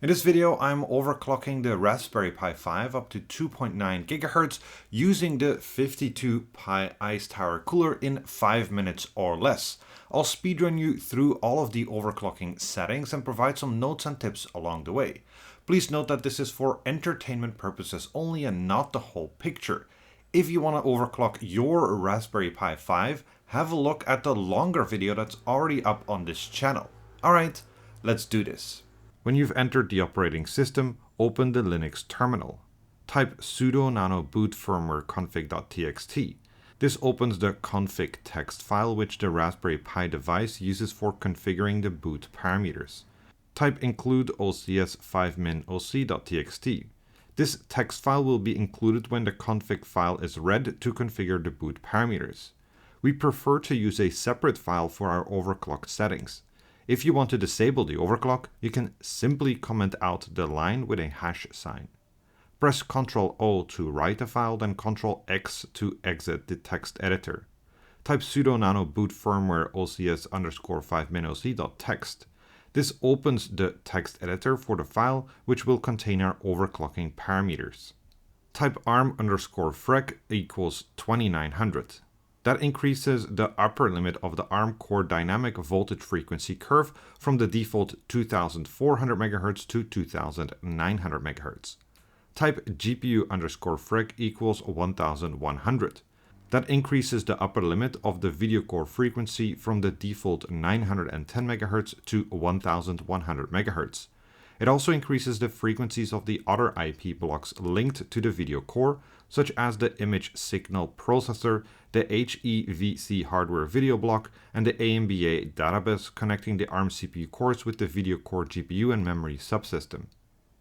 In this video, I'm overclocking the Raspberry Pi 5 up to 2.9 GHz using the 52 Pi Ice Tower cooler in 5 minutes or less. I'll speedrun you through all of the overclocking settings and provide some notes and tips along the way. Please note that this is for entertainment purposes only and not the whole picture. If you want to overclock your Raspberry Pi 5, have a look at the longer video that's already up on this channel. Alright, let's do this. When you've entered the operating system, open the Linux terminal. Type sudo nano boot firmware config.txt. This opens the config text file which the Raspberry Pi device uses for configuring the boot parameters. Type include ocs 5min.oc.txt. This text file will be included when the config file is read to configure the boot parameters. We prefer to use a separate file for our overclock settings. If you want to disable the overclock, you can simply comment out the line with a hash sign. Press Ctrl O to write the file, then Ctrl X to exit the text editor. Type sudo nano boot firmware ocs _5min.oc.txt. This opens the text editor for the file, which will contain our overclocking parameters. Type arm_frec equals 2900. That increases the upper limit of the ARM core dynamic voltage frequency curve from the default 2400 MHz to 2900 MHz. Type GPU_frec equals 1100. That increases the upper limit of the video core frequency from the default 910 MHz to 1100 MHz. It also increases the frequencies of the other IP blocks linked to the video core, such as the image signal processor, the HEVC hardware video block, and the AMBA databus connecting the ARM CPU cores with the video core GPU and memory subsystem.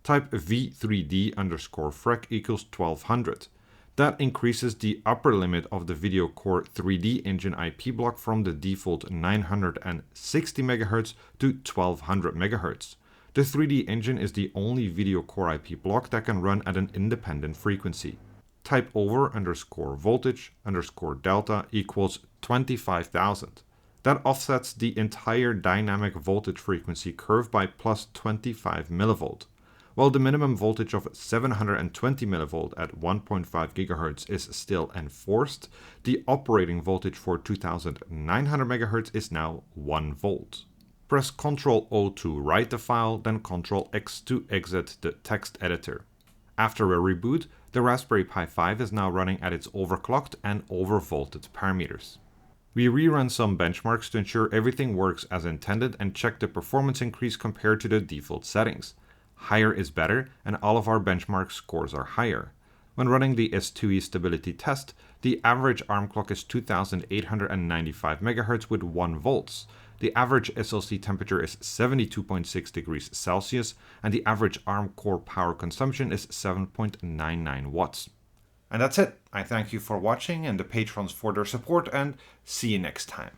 Type V3D_frec equals 1200. That increases the upper limit of the video core 3D engine IP block from the default 960 MHz to 1200 MHz. The 3D engine is the only video core IP block that can run at an independent frequency. Type over_voltage_delta equals 25,000. That offsets the entire dynamic voltage frequency curve by plus 25 mV. While the minimum voltage of 720 mV at 1.5 GHz is still enforced, the operating voltage for 2900 MHz is now 1 volt. Press Ctrl O to write the file, then Ctrl X to exit the text editor. After a reboot, the Raspberry Pi 5 is now running at its overclocked and overvolted parameters. We rerun some benchmarks to ensure everything works as intended and check the performance increase compared to the default settings. Higher is better, and all of our benchmark scores are higher. When running the S2E stability test, the average ARM clock is 2895 MHz with 1 volts. The average SoC temperature is 72.6 degrees Celsius, and the average ARM core power consumption is 7.99 watts. And that's it. I thank you for watching and the patrons for their support, and see you next time.